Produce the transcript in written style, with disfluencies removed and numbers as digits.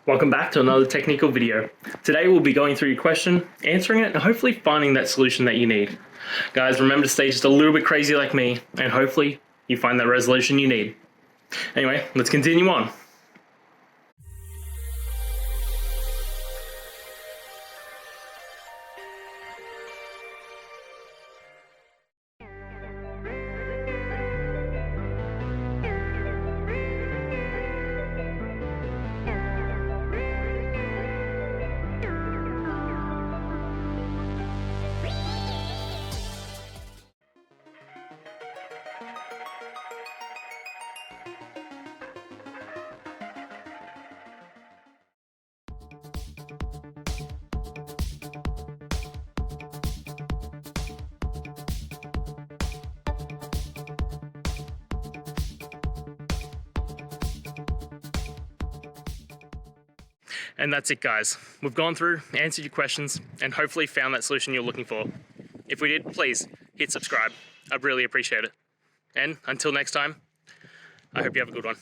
Welcome back to another technical video. Today we'll be going through your question, answering it, and hopefully finding that solution that you need. Guys, remember to stay just a little bit crazy like me, and hopefully you find that resolution you need. Anyway, let's continue on. And that's it, guys. We've gone through, answered your questions, and hopefully found that solution you're looking for. If we did, please hit subscribe. I'd really appreciate it. And until next time, I hope you have a good one.